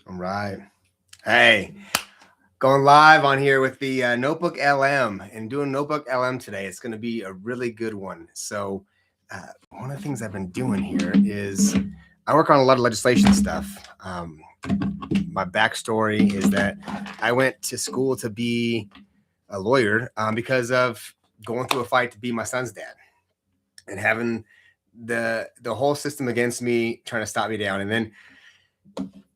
All right. Hey, going live on here with the NotebookLM and doing NotebookLM today. It's going to be a really good one. So, one of the things I've been doing here is I work on a lot of legislation stuff. My backstory is that I went to school to be a lawyer because of going through a fight to be my son's dad and having the whole system against me trying to stop me down, and then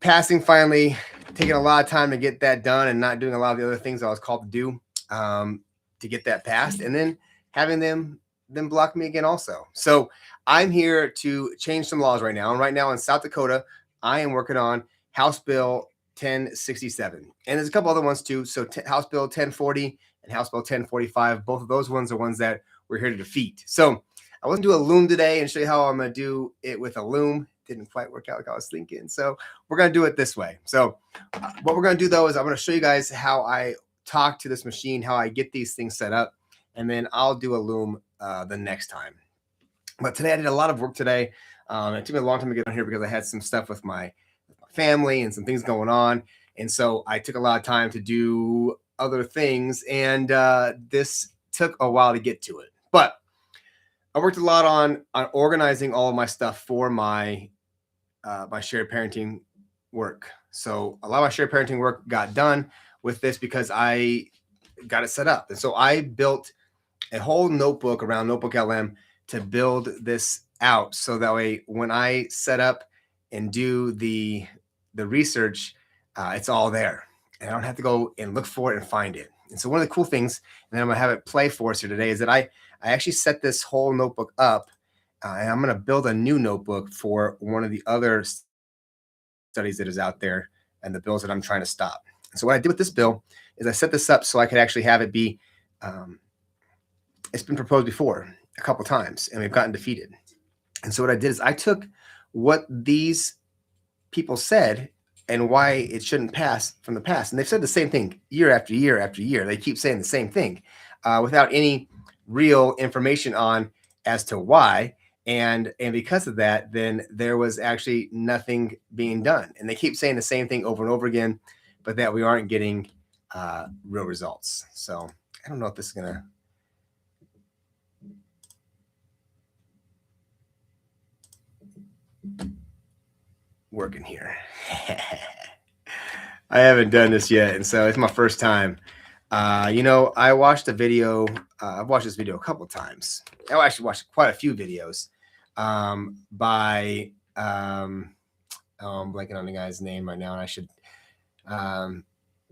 passing finally, taking a lot of time to get that done and not doing a lot of the other things I was called to do to get that passed, and then having them block me again also. So I'm here to change some laws right now. And right now in South Dakota, I am working on House Bill 1067. And there's a couple other ones too. So House Bill 1040 and House Bill 1045, both of those ones are ones that we're here to defeat. So I wasn't doing a loom today and show you how I'm going to do it with a loom. Didn't quite work out like I was thinking. So we're going to do it this way. So what we're going to do though is I'm going to show you guys how I talk to this machine, how I get these things set up, and then I'll do a loom the next time. But today I did a lot of work today. It took me a long time to get on here because I had some stuff with my family and some things going on. And so I took a lot of time to do other things, and this took a while to get to it. But I worked a lot on organizing all of my stuff for my my shared parenting work. So a lot of my shared parenting work got done with this because I got it set up. And so I built a whole notebook around NotebookLM to build this out. So that way, when I set up and do the research, it's all there. And I don't have to go and look for it and find it. And so one of the cool things, and then I'm gonna have it play for us here today, is that I actually set this whole notebook up, and I'm going to build a new notebook for one of the other studies that is out there and the bills that I'm trying to stop. So what I did with this bill is I set this up so I could actually have it be, it's been proposed before a couple times and we've gotten defeated. And so what I did is I took what these people said and why it shouldn't pass from the past. And they've said the same thing year after year after year. They keep saying the same thing without any real information on as to why. And because of that, then there was actually nothing being done. And they keep saying the same thing over and over again, but that we aren't getting real results. So I don't know if this is going to work in here. I haven't done this yet, and so it's my first time. You know, I watched a video. I've watched this video a couple of times. I actually watched quite a few videos by I'm blanking on the guy's name right now, and I should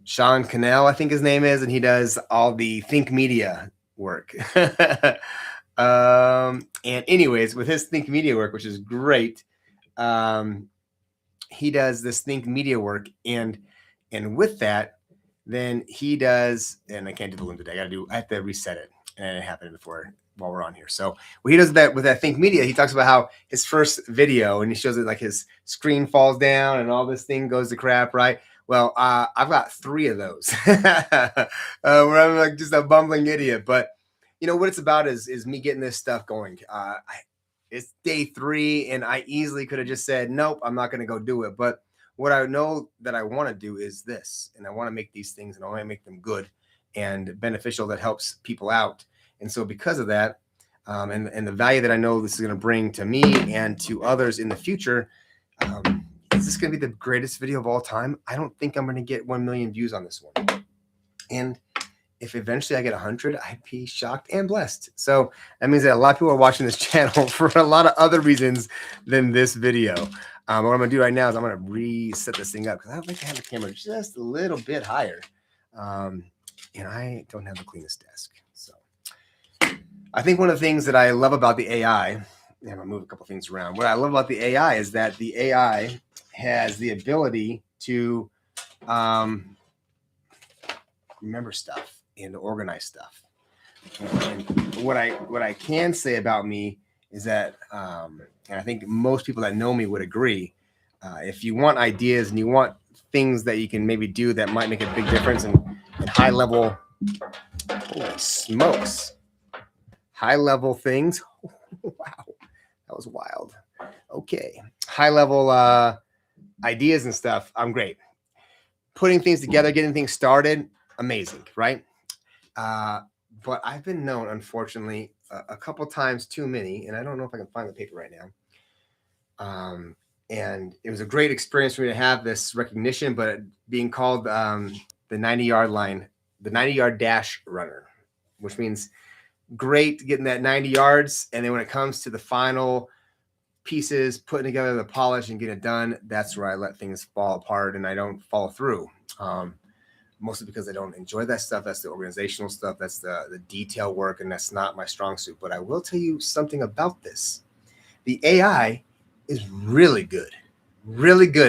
Sean Cannell, I think his name is, and he does all the Think Media work. And anyways, with his Think Media work, which is great, he does this Think Media work, and with that, then he does, and I can't do the loom today. I have to reset it, and it happened before while we're on here. So what he does with that Think Media, he talks about how his first video, and he shows it like his screen falls down and all this thing goes to crap, right? Well, I've got 3 of those where I'm like just a bumbling idiot. But you know what it's about is me getting this stuff going. It's day 3, and I easily could have just said, nope, I'm not going to go do it. But what I know that I want to do is this, and I want to make these things, and I want to make them good and beneficial that helps people out. And so because of that, and the value that I know this is going to bring to me and to others in the future, is this going to be the greatest video of all time? I don't think I'm going to get 1 million views on this one. And if eventually I get 100, I'd be shocked and blessed. So that means that a lot of people are watching this channel for a lot of other reasons than this video. What I'm going to do right now is I'm going to reset this thing up because I would like to have the camera just a little bit higher. And I don't have the cleanest desk. So I think one of the things that I love about the AI, and I'm going to move a couple things around. What I love about the AI is that the AI has the ability to remember stuff and to organize stuff. And what I can say about me is that, and I think most people that know me would agree, if you want ideas and you want things that you can maybe do that might make a big difference in high level, holy smokes, high level things. Wow, that was wild. Okay, high level ideas and stuff, I'm great. Putting things together, getting things started, amazing, right? But I've been known, unfortunately, a couple times too many, and I don't know if I can find the paper right now. And it was a great experience for me to have this recognition, but being called the 90-yard line, the 90-yard dash runner, which means great getting that 90 yards. And then when it comes to the final pieces, putting together the polish and getting it done, that's where I let things fall apart and I don't follow through. Mostly because I don't enjoy that stuff. That's the organizational stuff. That's the detail work, and that's not my strong suit. But I will tell you something about this. The AI is really good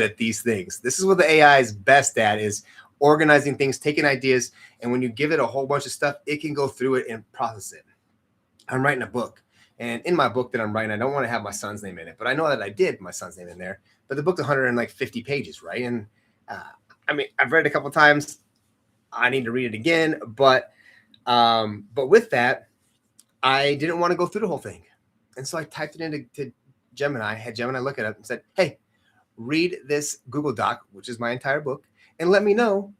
at these things. This is what the AI is best at, is organizing things, taking ideas, and when you give it a whole bunch of stuff, it can go through it and process it. I'm writing a book, and in my book that I'm writing, I don't want to have my son's name in it, but I know that I did my son's name in there. But the book's 150 pages, right? And I mean, I've read it a couple of times. I need to read it again, but with that, I didn't want to go through the whole thing, and so I typed it into Gemini. Had Gemini look it up and said, "Hey, read this Google Doc, which is my entire book, and let me know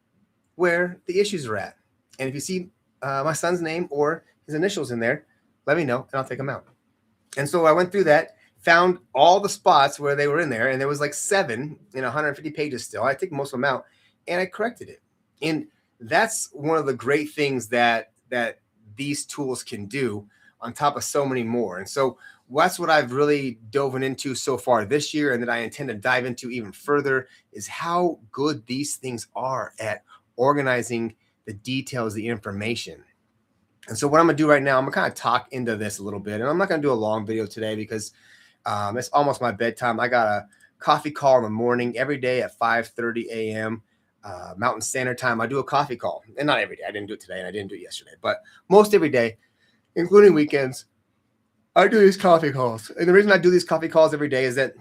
where the issues are at. And if you see my son's name or his initials in there, let me know, and I'll take them out." And so I went through that, found all the spots where they were in there, and there was like 7 in 150 pages still. I took most of them out, and I corrected it. And that's one of the great things that these tools can do on top of so many more. And so that's what I've really dove into so far this year, and that I intend to dive into even further, is how good these things are at organizing the details, the information. And so what I'm going to do right now, I'm going to kind of talk into this a little bit, and I'm not going to do a long video today because it's almost my bedtime. I got a coffee call in the morning every day at 5:30 a.m. Mountain Standard Time. I do a coffee call, and not every day. I didn't do it today, and I didn't do it yesterday, but most every day, including weekends, I do these coffee calls. And the reason I do these coffee calls every day is that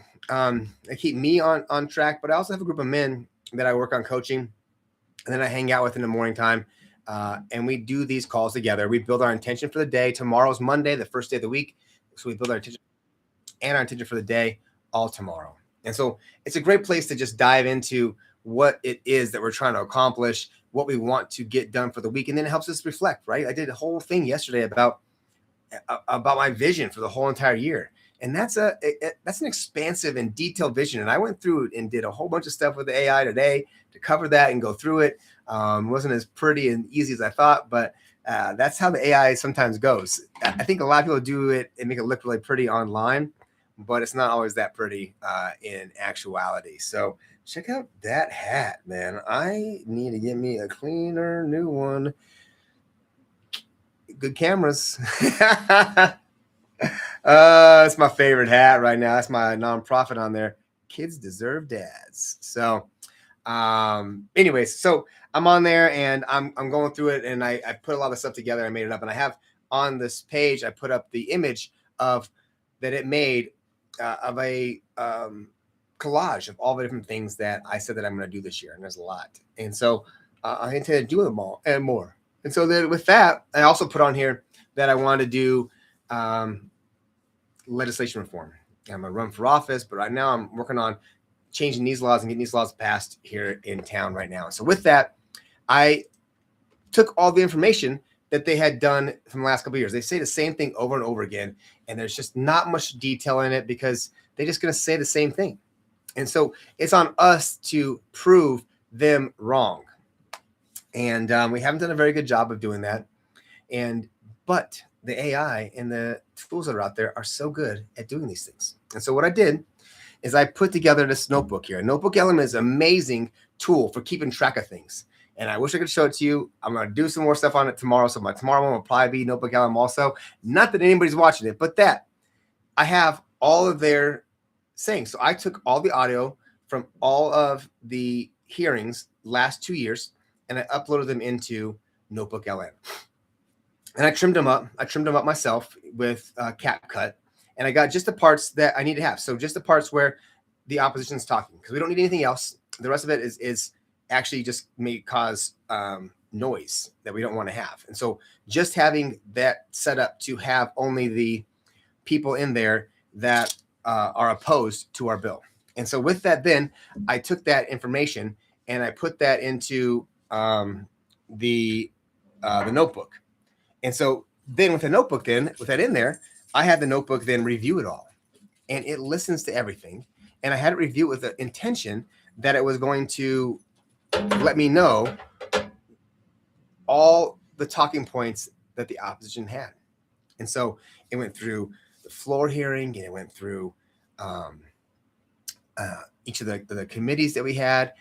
they keep me on track, but I also have a group of men that I work on coaching, and then I hang out with in the morning time, and we do these calls together. We build our intention for the day. Tomorrow's Monday, the first day of the week, so we build our intention and our intention for the day all tomorrow. And so it's a great place to just dive into what it is that we're trying to accomplish, what we want to get done for the week, and then it helps us reflect, right? I did a whole thing yesterday about my vision for the whole entire year, and that's an expansive and detailed vision. And I went through and did a whole bunch of stuff with the AI today to cover that and go through it. It wasn't as pretty and easy as I thought, but that's how the AI sometimes goes. I think a lot of people do it and make it look really pretty online, but it's not always that pretty in actuality. So check out that hat, man. I need to get me a cleaner, new one. Good cameras. It's my favorite hat right now. That's my nonprofit on there. Kids deserve dads. So anyways, so I'm on there and I'm going through it, and I put a lot of stuff together. I made it up, and I have on this page, I put up the image of that it made of a collage of all the different things that I said that I'm going to do this year. And there's a lot. And so I intend to do them all and more. And so then with that, I also put on here that I want to do legislation reform. I'm going to run for office, but right now I'm working on changing these laws and getting these laws passed here in town right now. So with that, I took all the information that they had done from the last couple of years. They say the same thing over and over again, and there's just not much detail in it because they're just going to say the same thing. And so it's on us to prove them wrong. And we haven't done a very good job of doing that. But the AI and the tools that are out there are so good at doing these things. And so what I did is I put together this notebook here. NotebookLM is an amazing tool for keeping track of things. And I wish I could show it to you. I'm going to do some more stuff on it tomorrow. So my tomorrow one will probably be NotebookLM also. Not that anybody's watching it, but that I have all of their sayings. So I took all the audio from all of the hearings last 2 years, and I uploaded them into NotebookLM. And I trimmed them up. I trimmed them up myself with CapCut, and I got just the parts that I need to have. So just the parts where the opposition's talking, because we don't need anything else. The rest of it is actually just may cause noise that we don't want to have. And so just having that set up to have only the people in there that are opposed to our bill. And so with that, then I took that information and I put that into the notebook. And so then with the notebook, then with that in there, I had the notebook then review it all, and it listens to everything. And I had it review with the intention that it was going to let me know all the talking points that the opposition had. And so it went through the floor hearing, and it went through each of the committees that we had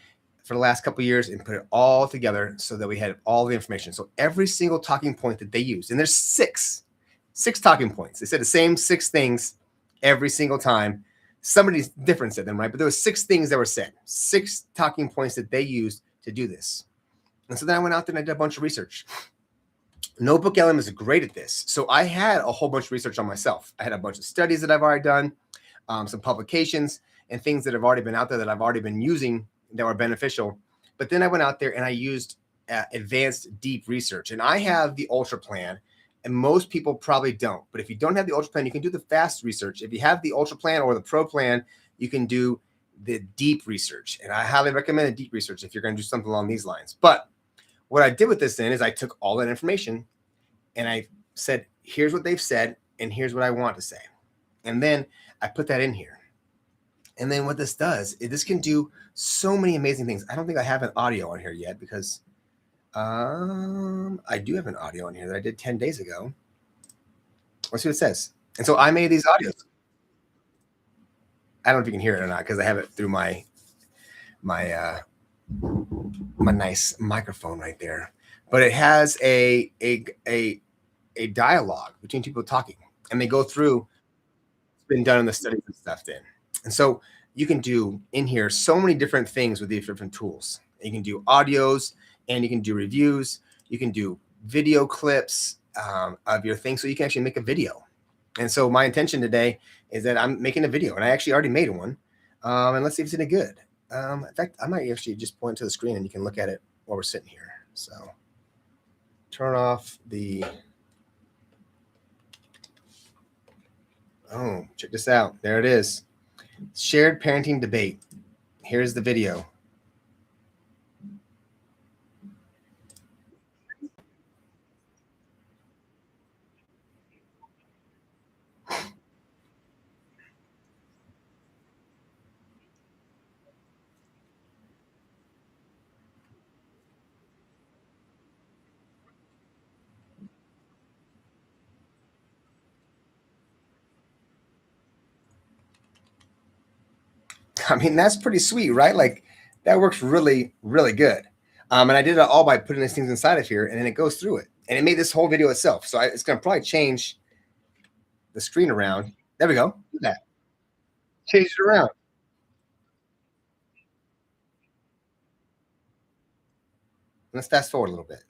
for the last couple of years, and put it all together so that we had all the information. So every single talking point that they used, and there's six talking points. They said the same 6 things every single time. Somebody's different said them, right? But there were 6 things that were said, 6 talking points that they used to do this. And so then I went out there and I did a bunch of research. NotebookLM is great at this. So I had a whole bunch of research on myself. I had a bunch of studies that I've already done, some publications and things that have already been out there that I've already been using that were beneficial. But then I went out there and I used advanced deep research. And I have the Ultra plan, and most people probably don't. But if you don't have the Ultra plan, you can do the fast research. If you have the Ultra plan or the Pro plan, you can do the deep research. And I highly recommend the deep research if you're going to do something along these lines. But what I did with this then is I took all that information and I said, here's what they've said, and here's what I want to say. And then I put that in here. And then what this does is this can do so many amazing things. I don't think I have an audio on here yet because I do have an audio on here that I did 10 days ago. Let's see what it says. And so I made these audios. I don't know if you can hear it or not because I have it through my nice microphone right there. But it has a dialogue between people talking, and they go through what's been done in the studies and stuff then. And so you can do in here so many different things with these different tools. You can do audios, and you can do reviews. You can do video clips of your thing, so you can actually make a video. And so my intention today is that I'm making a video, and I actually already made one. And let's see if it's any good. In fact, I might actually just point to the screen, and you can look at it while we're sitting here. So turn off the. Oh, check this out. There it is. Shared parenting debate. Here's the video. I mean, that's pretty sweet, right? Like that works really, really good. And I did it all by putting these things inside of here, and then it goes through it, and it made this whole video itself. So it's going to probably change the screen around. There we go. Look at that. Change it around. Let's fast forward a little bit.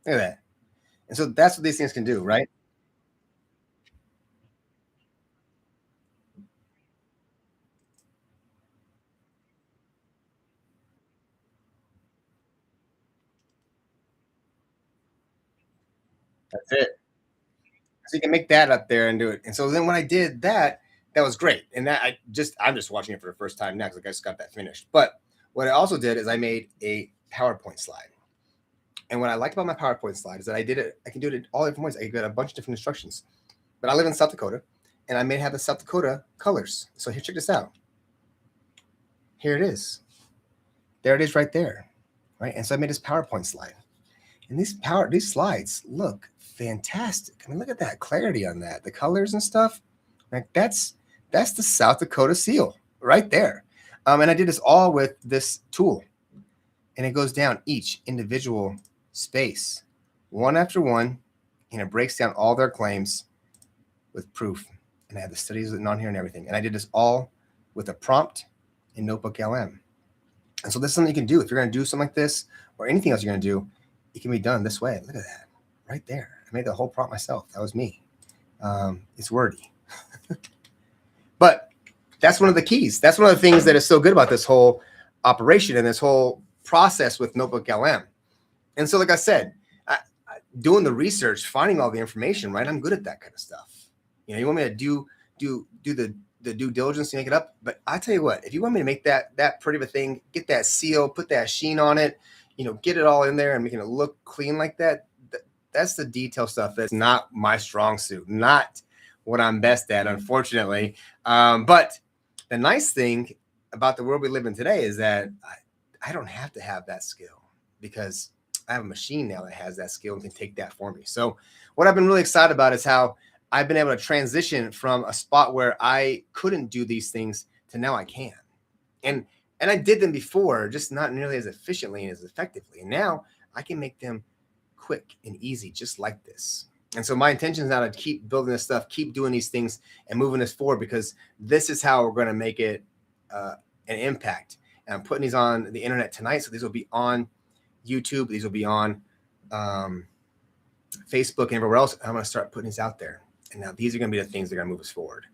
Look at that. And so that's what these things can do, right? That's it. So you can make that up there and do it. And so then when I did that, that was great. And that I'm just watching it for the first time now because I just got that finished. But what I also did is I made a PowerPoint slide. And what I liked about my PowerPoint slide is that I can do it in all different ways. I get a bunch of different instructions. But I live in South Dakota, and I may have the South Dakota colors. So here, check this out. Here it is. There it is right there. Right. And so I made this PowerPoint slide. And these slides look fantastic. I mean, look at that clarity on that. The colors and stuff. Like that's the South Dakota seal right there. And I did this all with this tool. And it goes down each individual space, one after one, and it breaks down all their claims with proof. And I have the studies written on here and everything. And I did this all with a prompt in NotebookLM. And so this is something you can do if you're going to do something like this or anything else you're going to do. It can be done this way. Look at that right there. I made the whole prompt myself. That was me. It's wordy. But that's one of the keys. That's one of the things that is so good about this whole operation and this whole process with NotebookLM. And so, like I said, doing the research, finding all the information, right? I'm good at that kind of stuff. You know, you want me to do the due diligence to make it up, but I tell you what, if you want me to make that pretty of a thing, get that seal, put that sheen on it, you know, get it all in there and making it look clean like that. That's the detail stuff. That's not my strong suit, not what I'm best at, unfortunately. But the nice thing about the world we live in today is that I don't have to have that skill, because I have a machine now that has that skill and can take that for me. So what I've been really excited about is how I've been able to transition from a spot where I couldn't do these things to now I can. And I did them before, just not nearly as efficiently and as effectively. And now I can make them quick and easy, just like this. And so my intention is now to keep building this stuff, keep doing these things and moving this forward, because this is how we're going to make it an impact. And I'm putting these on the internet tonight. So these will be on YouTube. These will be on Facebook and everywhere else. I'm going to start putting these out there. And now these are going to be the things that are going to move us forward.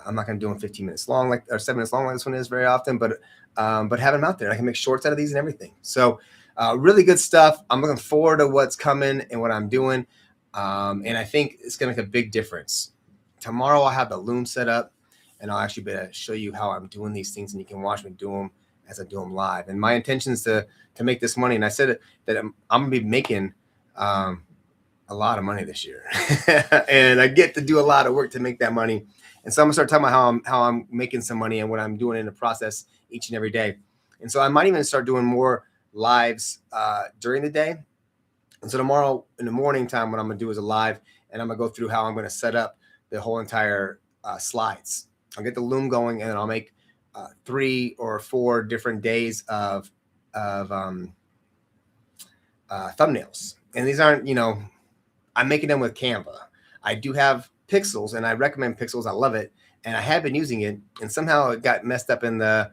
I'm not going to do them 15 minutes long, or 7 minutes long like this one is very often, but have them out there. I can make shorts out of these and everything. So really good stuff. I'm looking forward to what's coming and what I'm doing. And I think it's going to make a big difference. Tomorrow I'll have the loom set up, and I'll actually be able to show you how I'm doing these things, and you can watch me do them as I do them live. And my intention is to make this money. And I said that I'm going to be making a lot of money this year, and I get to do a lot of work to make that money. And so I'm gonna start talking about how I'm making some money and what I'm doing in the process each and every day. And so I might even start doing more lives during the day. And so tomorrow in the morning time, what I'm gonna do is a live, and I'm gonna go through how I'm gonna set up the whole entire slides. I'll get the loom going, and then I'll make 3 or 4 different days of thumbnails. And these aren't, you know, I'm making them with Canva. I do have Pixels, and I recommend Pixels. I love it, and I have been using it, and somehow it got messed up in the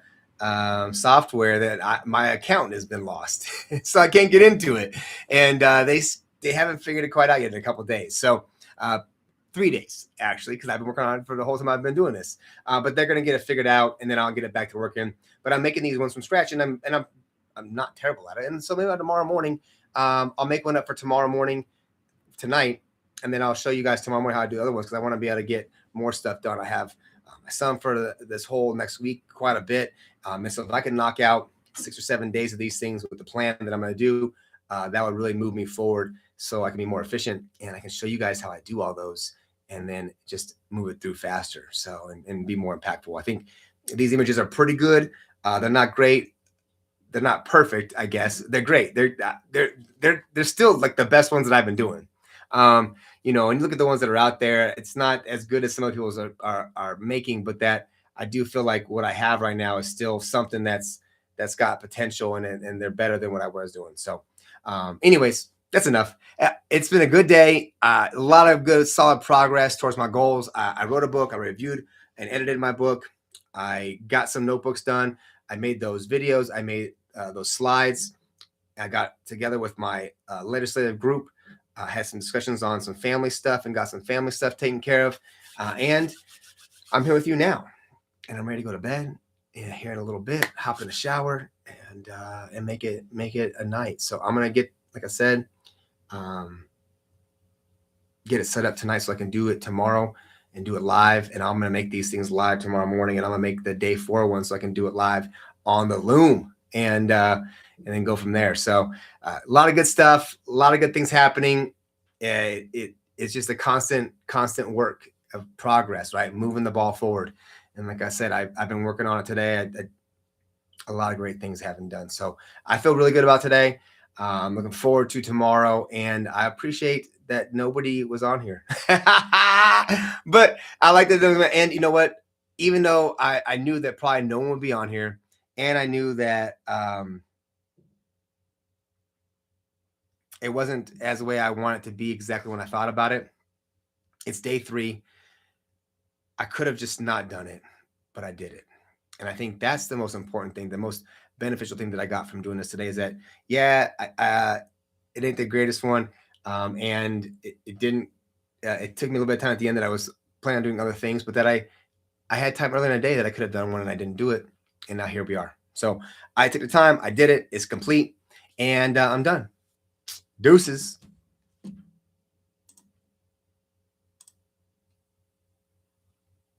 software that my account has been lost, so I can't get into it. And they haven't figured it quite out yet in a couple of days. So 3 days actually, because I've been working on it for the whole time I've been doing this. But they're gonna get it figured out, and then I'll get it back to working. But I'm making these ones from scratch, and I'm not terrible at it. And so maybe tomorrow morning, I'll make one up for tomorrow morning, tonight, and then I'll show you guys tomorrow morning how I do the other ones, because I want to be able to get more stuff done. I have my son for this whole next week quite a bit, and so if I can knock out 6 or 7 days of these things with the plan that I'm going to do, that would really move me forward, so I can be more efficient, and I can show you guys how I do all those, and then just move it through faster, so and be more impactful. I think these images are pretty good. They're not great. They're not perfect, I guess. They're great. They're still like the best ones that I've been doing. You know, and you look at the ones that are out there, it's not as good as some of the people are making, but that I do feel like what I have right now is still something that's got potential, and they're better than what I was doing. So anyways, that's enough. It's been a good day. A lot of good, solid progress towards my goals. I wrote a book. I reviewed and edited my book. I got some notebooks done. I made those videos. I made those slides. I got together with my legislative group. Had some discussions on some family stuff, and got some family stuff taken care of. And I'm here with you now, and I'm ready to go to bed here in a little bit, hop in the shower, and make it a night. So I'm going to get, like I said, get it set up tonight so I can do it tomorrow and do it live. And I'm going to make these things live tomorrow morning, and I'm going to make the day 4 one so I can do it live on the loom, and then go from there. So a lot of good stuff, a lot of good things happening. It's just a constant work of progress, right? Moving the ball forward. And like I said, I've been working on it today. A lot of great things haven't done. So I feel really good about today. I'm looking forward to tomorrow, and I appreciate that nobody was on here. But I like that. And you know what? Even though I knew that probably no one would be on here, and I knew that it wasn't as the way I want it to be exactly when I thought about it. It's day 3. I could have just not done it, but I did it. And I think that's the most important thing, the most beneficial thing that I got from doing this today is that, yeah, it ain't the greatest one. And it didn't, it took me a little bit of time at the end that I was planning on doing other things, but that I had time earlier in the day that I could have done one, and I didn't do it. And now here we are. So I took the time, I did it, it's complete, and I'm done. Deuces.